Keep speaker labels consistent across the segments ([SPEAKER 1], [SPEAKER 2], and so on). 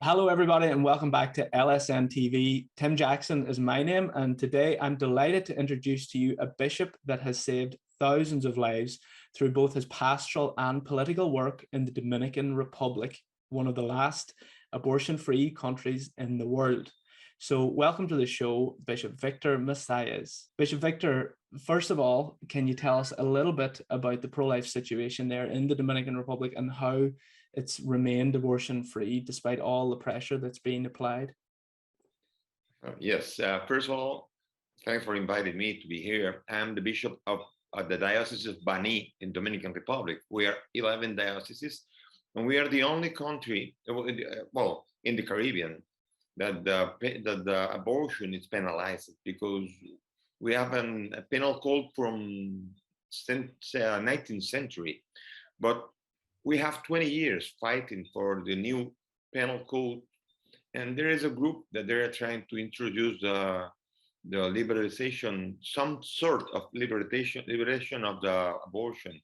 [SPEAKER 1] Hello, everybody, and welcome back to LSM TV. Tim Jackson is my name, and today I'm delighted to introduce to you a bishop that has saved thousands of lives through both his pastoral and political work in the Dominican Republic, one of the last abortion-free countries in the world. So welcome to the show, Bishop Víctor Masalles. Bishop Víctor, first of all, can you tell us a little bit about the pro-life situation there in the Dominican Republic and how it's remained abortion-free despite all the pressure that's being applied?
[SPEAKER 2] Yes, first of all, thanks for inviting me to be here. I'm the bishop of the Diocese of Baní in Dominican Republic. We are 11 dioceses, and we are the only country, well, in the Caribbean, that the abortion is penalized, because we have a penal code from 19th century, but we have 20 years fighting for the new penal code, and there is a group that they're trying to introduce the liberalization, some sort of liberation of the abortion.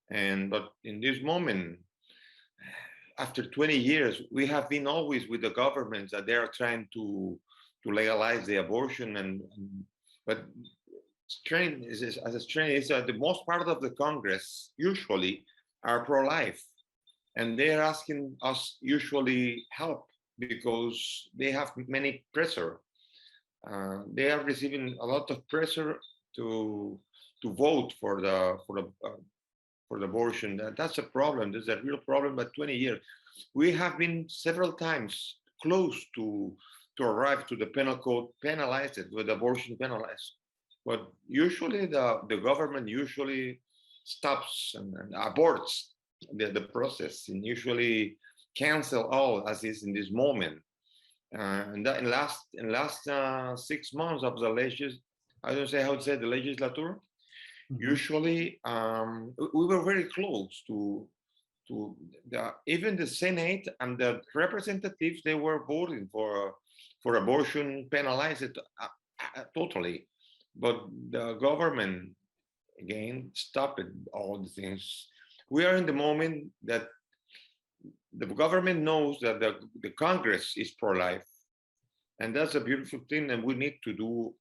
[SPEAKER 2] But in this moment, after 20 years, we have been always with the governments that they are trying to legalize the abortion, but strange is the most part of the Congress usually are pro-life, and they are asking us usually help because they have many pressure. They are receiving a lot of pressure to vote for the abortion. That's a problem. There's a real problem. But 20 years, we have been several times close to arrive to the penal code penalized it, with abortion penalized. But usually the government usually stops and aborts the process, and usually cancel all, as is in this moment. And that in last 6 months of the I don't say how to say the legislature. Mm-hmm. Usually, we were very close to even the Senate and the representatives. They were voting for abortion penalized totally, but the government again stopped all the things. We are in the moment that the government knows that the Congress is pro-life, and that's a beautiful thing. And we need to do.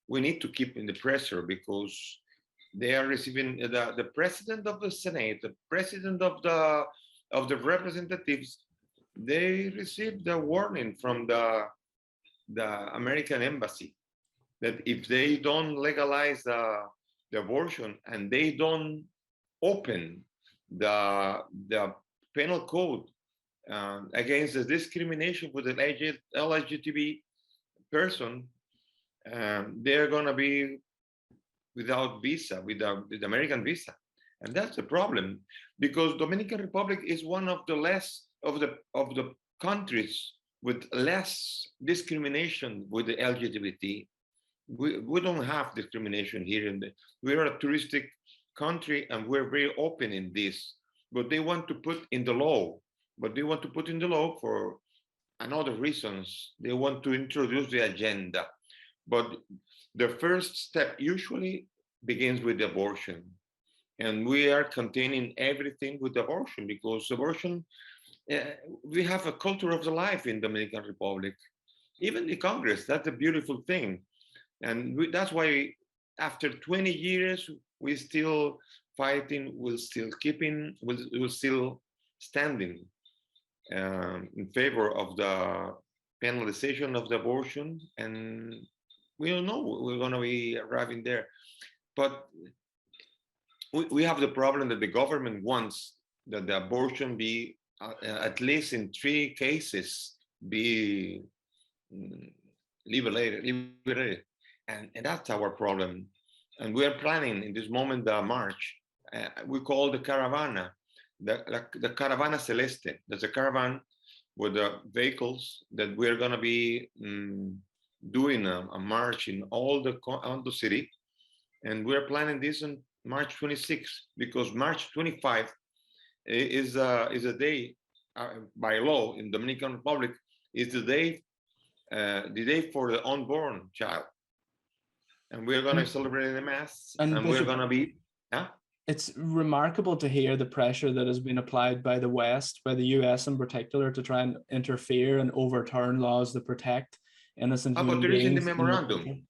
[SPEAKER 2] We need to keep in the pressure, because they are receiving the president of the Senate, the president of the representatives. They received the warning from the American embassy that if they don't legalize the abortion and they don't open the penal code against the discrimination with the LGBT person, they're going to be without visa, with the American visa. And that's the problem, because Dominican Republic is one of the less of the countries with less discrimination with the LGBT. We don't have discrimination here. We are a touristic country, and we're very open in this. But they want to put in the law. But they want to put in the law for another reasons. They want to introduce the agenda. But the first step usually begins with abortion. And we are containing everything with abortion, because abortion, we have a culture of the life in Dominican Republic. Even the Congress, that's a beautiful thing. And that's why after 20 years, we're still fighting, we're still keeping, we're still standing in favor of the penalization of the abortion. And we don't know we're going to be arriving there. But we have the problem that the government wants that the abortion be, at least in 3 cases, be liberated. And that's our problem. And we are planning in this moment the march. We call the caravana, the Caravana Celeste. There's a caravan with the vehicles that we're going to be doing a march in all the city. And we're planning this on March 26, because March 25 is a day, by law in Dominican Republic, is the day for the unborn child. And we're going to celebrate the mass, and we're going to be,
[SPEAKER 1] It's remarkable to hear the pressure that has been applied by the West, by the US in particular, to try and interfere and overturn laws that protect innocent
[SPEAKER 2] How about
[SPEAKER 1] human
[SPEAKER 2] there is in the
[SPEAKER 1] beings in the
[SPEAKER 2] memorandum?
[SPEAKER 1] country.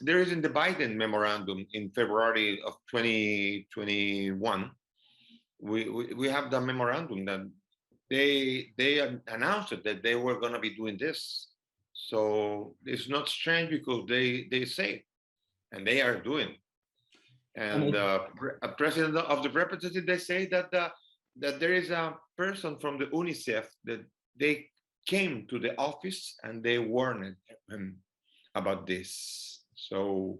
[SPEAKER 2] There is in the Biden memorandum in February of 2021. We have the memorandum that they announced it, that they were going to be doing this. So it's not strange because they say, and they are doing. And a president of the representative, they say that that there is a person from the UNICEF that they came to the office and they warned him about this. So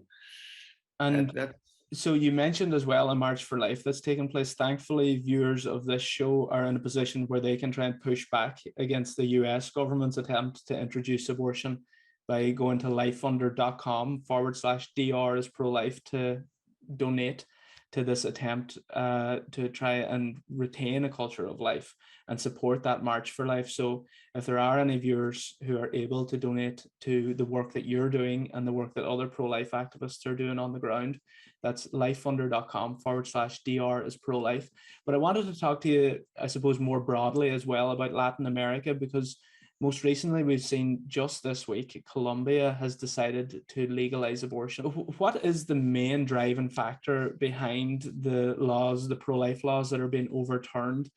[SPEAKER 1] And
[SPEAKER 2] that
[SPEAKER 1] so you mentioned as well a March for Life that's taken place. Thankfully, viewers of this show are in a position where they can try and push back against the US government's attempt to introduce abortion by going to lifefunder.com/DR is pro-life to donate to this attempt to try and retain a culture of life and support that March for Life. So if there are any viewers who are able to donate to the work that you're doing and the work that other pro-life activists are doing on the ground, that's lifefunder.com/DR is pro-life. But I wanted to talk to you, I suppose, more broadly as well about Latin America, because most recently we've seen just this week, Colombia has decided to legalize abortion. What is the main driving factor behind the laws, the pro-life laws that are being overturned?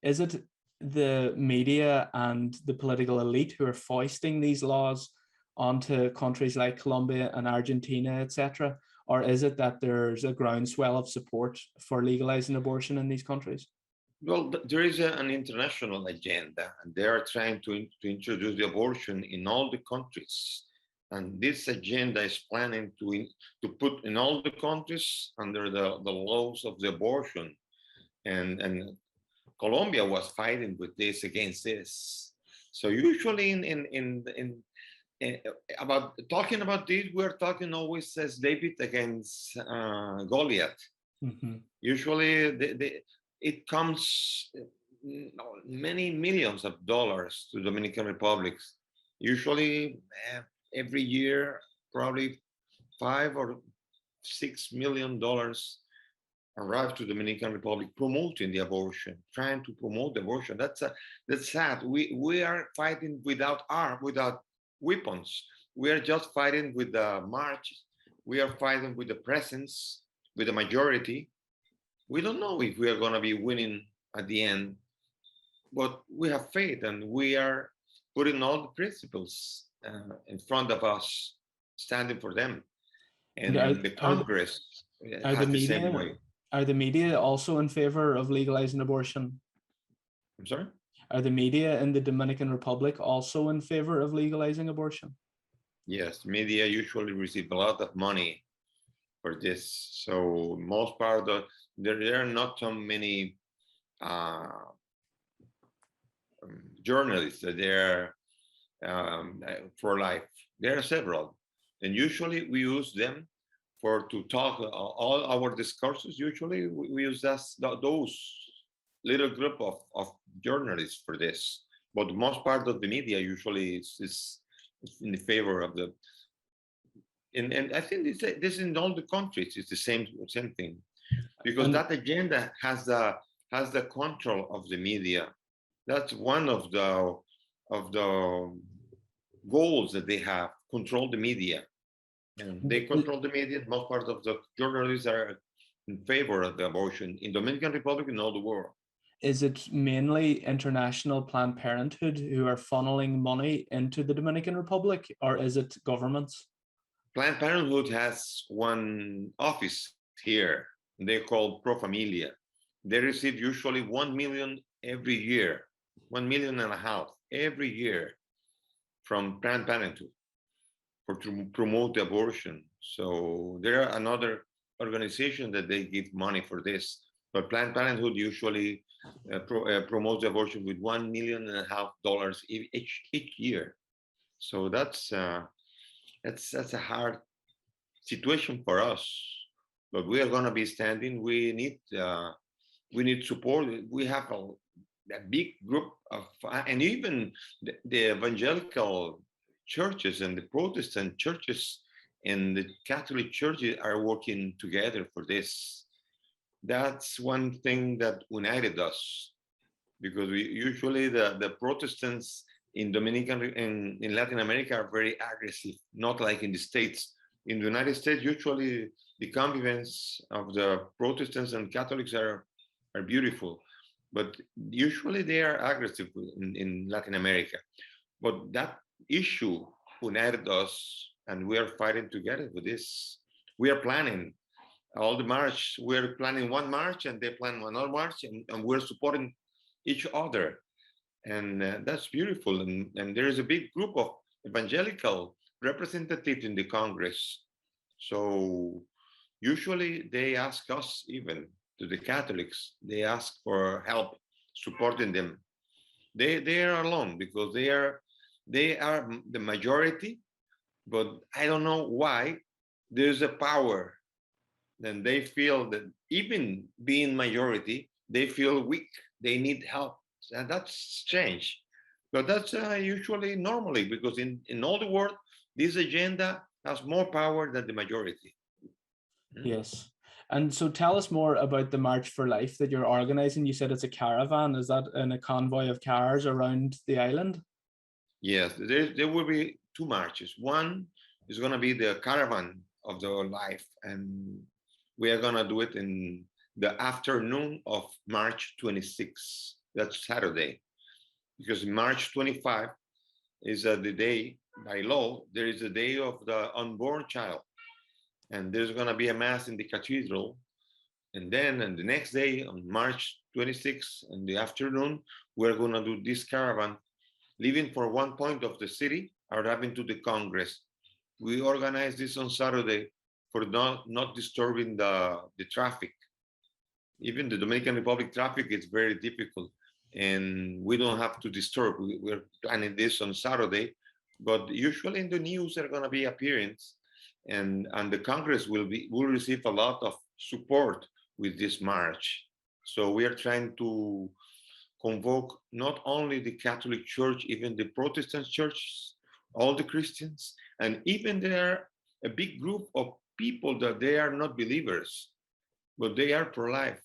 [SPEAKER 1] Is it the media and the political elite who are foisting these laws onto countries like Colombia and Argentina, etc.? Or is it that there's a groundswell of support for legalizing abortion in these countries?
[SPEAKER 2] Well, there is an international agenda, and they are trying to introduce the abortion in all the countries. And this agenda is planning to put in all the countries under the laws of the abortion. And Colombia was fighting with this against this. So usually about talking about this, we're talking always as David against Goliath.
[SPEAKER 1] Mm-hmm.
[SPEAKER 2] Usually it comes many millions of dollars to Dominican Republic. Usually every year, probably $5 or $6 million arrive to Dominican Republic promoting the abortion, trying to promote the abortion. That's sad. We are fighting without weapons. We are just fighting with the march. We are fighting with the presence, with the majority. We don't know if we are going to be winning at the end, but we have faith, and we are putting all the principles in front of us, standing for them. And the Congress has the same way.
[SPEAKER 1] Are the media also in favor of legalizing abortion?
[SPEAKER 2] I'm sorry?
[SPEAKER 1] Are the media in the Dominican Republic also in favor of legalizing abortion?
[SPEAKER 2] Yes, media usually receive a lot of money for this. So most part of there are not so many journalists that there for life. There are several, and usually we use them to talk. All our discourses usually we use those little group of journalists for this. But most part of the media usually is in the favor of the. And I think this in all the countries is the same thing, because that agenda has the control of the media. That's one of the goals that they have: control the media, and they control the media. Most part of the journalists are in favor of the abortion in Dominican Republic and all the world.
[SPEAKER 1] Is it mainly international Planned Parenthood who are funneling money into the Dominican Republic, or is it governments?
[SPEAKER 2] Planned Parenthood has one office here. They call Pro Familia. They receive usually 1 million every year, 1.5 million every year from Planned Parenthood to promote the abortion. So there are another organization that they give money for this, but Planned Parenthood usually promotes the abortion with $1.5 million each year. So that's a hard situation for us, but we are going to be standing. We need support. We have a big group of, and even the evangelical churches and the Protestant churches and the Catholic churches are working together for this. that's one thing that united us, because we usually the Protestants in in Latin America are very aggressive, not like in the States. In the United States, usually the convivence of the Protestants and Catholics are beautiful, but usually they are aggressive in Latin America. But that issue united us, and we are fighting together with this. We are planning all the march. We're planning one march, and they plan another march, and we're supporting each other, and that's beautiful. And there is a big group of evangelical representatives in the Congress. So usually they ask us, even to the Catholics, they ask for help supporting them. They are alone because they are the majority, but I don't know why there's a power. Then they feel that even being majority, they feel weak. They need help. And that's strange. But that's usually normally, because in all the world, this agenda has more power than the majority.
[SPEAKER 1] Yes. And so tell us more about the March for Life that you're organizing. You said it's a caravan. Is that in a convoy of cars around the island?
[SPEAKER 2] Yes, there will be two marches. One is going to be the caravan of the life, and we are going to do it in the afternoon of March 26th. That's Saturday, because March 25 is the day, by law, there is a day of the unborn child, and there's going to be a mass in the cathedral. And then on the next day, on March 26th, in the afternoon, we're going to do this caravan, leaving for one point of the city, arriving to the Congress. We organized this on Saturday for not disturbing the traffic. Even the Dominican Republic traffic is very difficult, and we don't have to disturb. We're planning this on Saturday, but usually in the news there are going to be appearance, and the Congress will receive a lot of support with this march. So we are trying to convoke not only the Catholic Church, even the Protestant churches, all the Christians, and even there are a big group of people that they are not believers, but they are pro-life,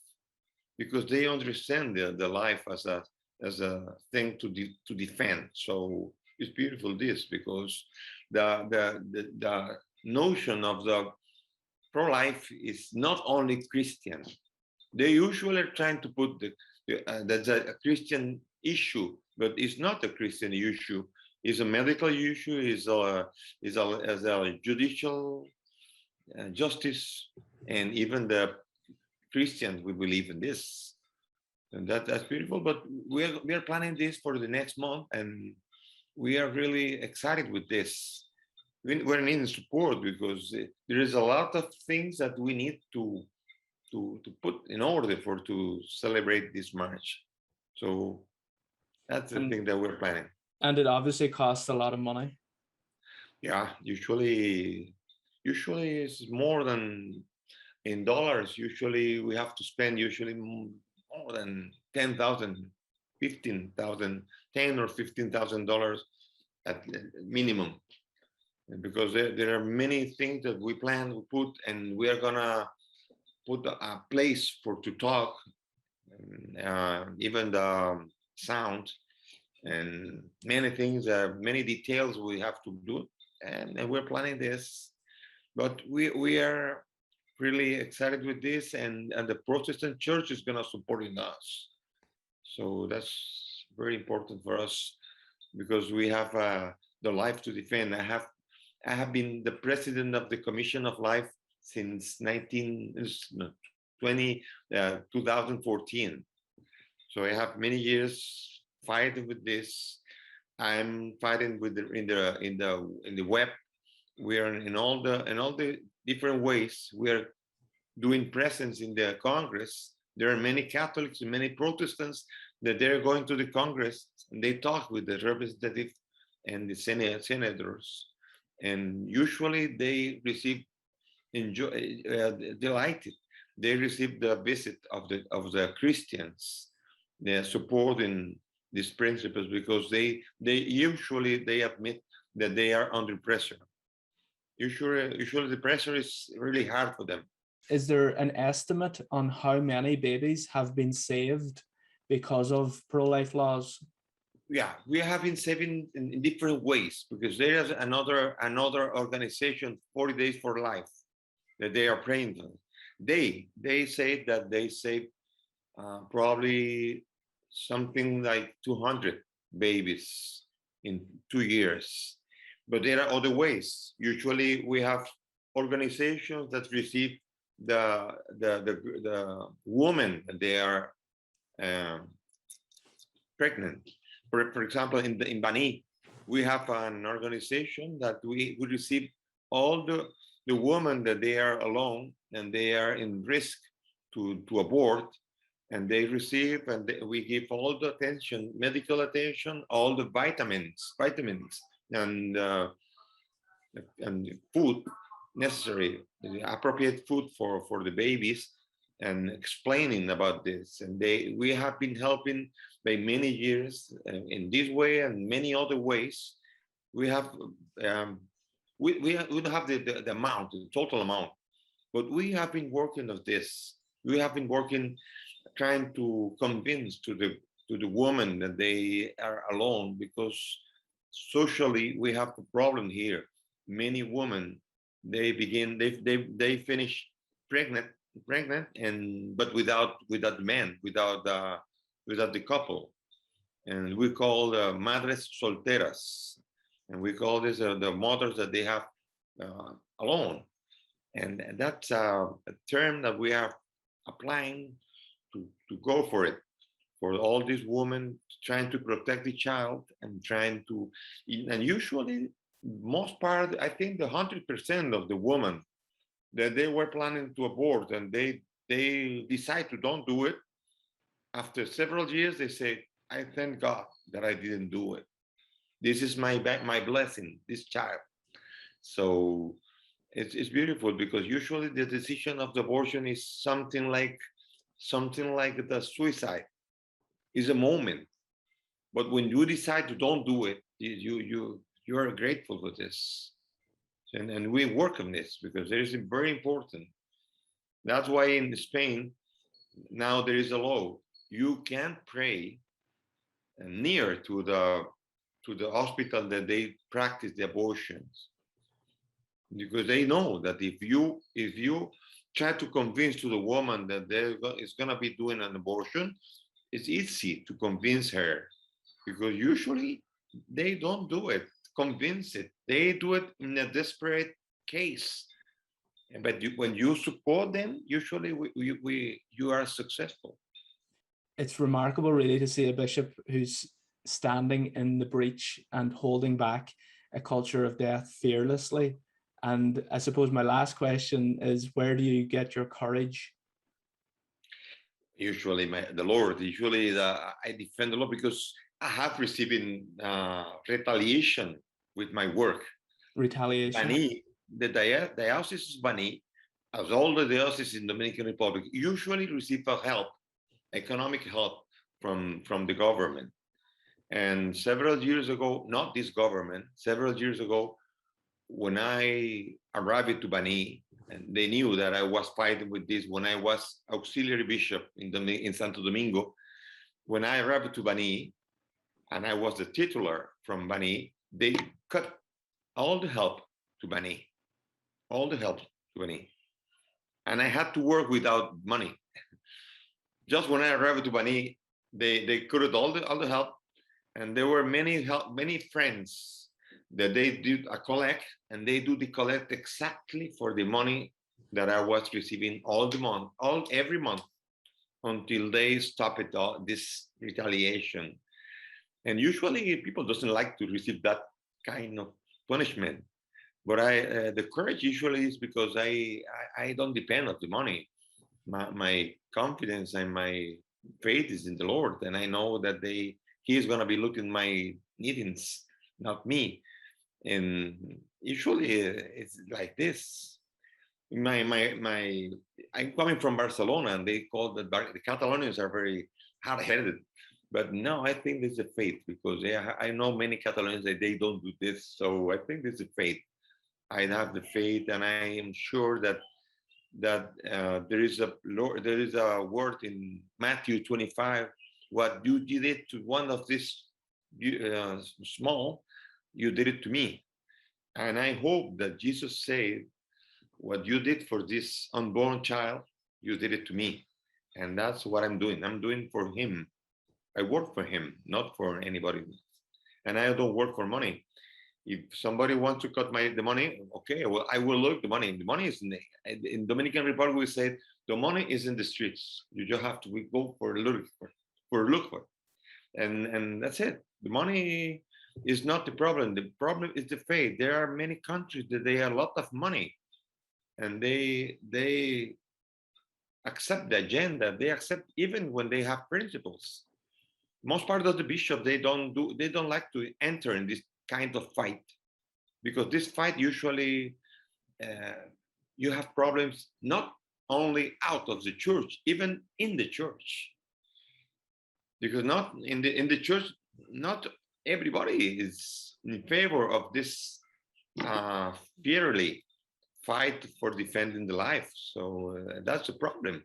[SPEAKER 2] because they understand the life as a thing to defend. So it's beautiful this, because the notion of the pro-life is not only Christian. They usually are trying to put that's a Christian issue, but it's not a Christian issue. It's a medical issue. Is a judicial justice, and even the Christians, we believe in this, and that's beautiful. But we are planning this for the next month, and we are really excited with this. We're needing support, because there is a lot of things that we need to put in order to celebrate this march. So that's the thing that we're planning.
[SPEAKER 1] And it obviously costs a lot of money.
[SPEAKER 2] Yeah, usually it's more than in dollars. Usually we have to spend more than 10,000, 15,000, $10,000 or $15,000 at minimum, because there are many things that we plan to put, and we are gonna put a place to talk, even the sound, and many things, many details we have to do, and we're planning this. But we are really excited with this, and the Protestant Church is going to support us. So that's very important for us, because we have the life to defend. I have been the president of the Commission of Life since 2014. So I have many years fighting with this. I'm fighting with in the web. We are in all the different ways. We are doing presence in the Congress. There are many Catholics and many Protestants that they're going to the Congress, and they talk with the representative and the senators, and usually they receive delighted. They receive the visit of the Christians. They're supporting these principles, because they usually admit that they are under pressure. Usually the pressure is really hard for them,
[SPEAKER 1] is there an estimate on how many babies have been saved because of pro-life laws?
[SPEAKER 2] Yeah, we have been saving in different ways, because there is another organization, 40 Days for Life, that they are praying to. They say that they save probably something like 200 babies in 2 years. But there are other ways. Usually we have organizations that receive the women that they are pregnant. For example, in Baní, we have an organization that we receive all the women that they are alone and they are in risk to abort, and they receive, and we give all the attention, medical attention, all the vitamins, and food necessary, the appropriate food for the babies, and explaining about this. And we have been helping by many years in this way and many other ways. We have we don't have the amount, the total amount, but we have been working on this. We have been working, trying to convince to the woman that they are alone, because socially we have a problem here. Many women, they finish pregnant, and but without the man, without the couple, and we call madres solteras, and we call this the mothers that they have alone, and that's a term that we are applying to go for it, for all these women trying to protect the child and trying to, and usually most part, I think 100% of the women that they were planning to abort and they decide to don't do it, after several years they say, I thank God that I didn't do it. This is my blessing, this child. So it's beautiful, because usually the decision of the abortion is something like the suicide, is a moment. But when you decide to don't do it, you are grateful for this. And we work on this because there is very important. That's why in Spain, now there is a law. You can't pray near to the hospital that they practice the abortions, because they know that if you try to convince to the woman that is going to be doing an abortion, it's easy to convince her, because usually they don't do it, convince it. They do it in a desperate case. But when you support them, usually you are successful.
[SPEAKER 1] It's remarkable, really, to see a bishop who's standing in the breach and holding back a culture of death fearlessly. And I suppose my last question is, where do you get your courage?
[SPEAKER 2] Usually the Lord. Usually I defend the Lord because I have received retaliation with my work.
[SPEAKER 1] Retaliation?
[SPEAKER 2] Baní, the Diocese of Baní, as all the dioceses in Dominican Republic, usually receive help, economic help from the government. And several years ago, not this government, several years ago, when I arrived to Baní, and they knew that I was fighting with this when I was auxiliary bishop in Santo Domingo. When I arrived to Baní, and I was the titular from Baní, they cut all the help to Baní, all the help to Baní. And I had to work without money. Just when I arrived to Baní, they cut all the help, and there were many friends that they did a collect, and they do the collect exactly for the money that I was receiving every month, until they stop it all, this retaliation. And usually people doesn't like to receive that kind of punishment. But the courage usually is because I don't depend on the money. My confidence and my faith is in the Lord, and I know that He is going to be looking my needs, not me. And usually it's like this. I'm coming from Barcelona, and they call the Catalonians are very hard-headed. But no, I think this is a faith, because I know many Catalonians that they don't do this. So I think this is faith. I have the faith, and I am sure that that there is a word in Matthew 25. What you did it to one of these small, you did it to me. And I hope that Jesus said, what you did for this unborn child, you did it to me. And that's what I'm doing. I'm doing for him. I work for him, not for anybody else. And I don't work for money. If somebody wants to cut the money, okay, well, I will look the money. The money is in Dominican Republic. We say the money is in the streets. You just have to go for look for, and that's it. The money is not the problem. The problem is the faith. There are many countries that they have a lot of money, and they accept the agenda. They accept even when they have principles. Most part of the bishop they don't like to enter in this kind of fight, because this fight usually you have problems not only out of the church, even in the church, because not in the church, not everybody is in favor of this fiercely fight for defending the life. So that's a problem,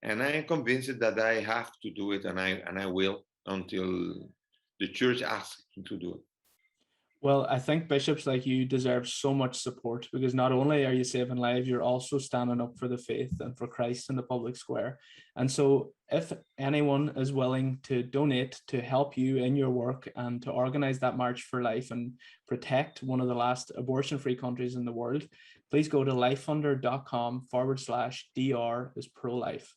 [SPEAKER 2] and I am convinced that I have to do it, and I will until the church asks me to do it.
[SPEAKER 1] Well, I think bishops like you deserve so much support, because not only are you saving lives, you're also standing up for the faith and for Christ in the public square. And so if anyone is willing to donate to help you in your work and to organize that March for Life and protect one of the last abortion-free countries in the world, please go to lifefunder.com/DR is pro-life.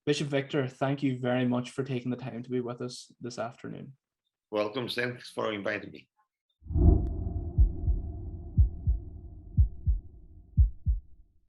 [SPEAKER 1] Bishop Victor, thank you very much for taking the time to be with us this afternoon.
[SPEAKER 2] Welcome. Thanks for inviting me.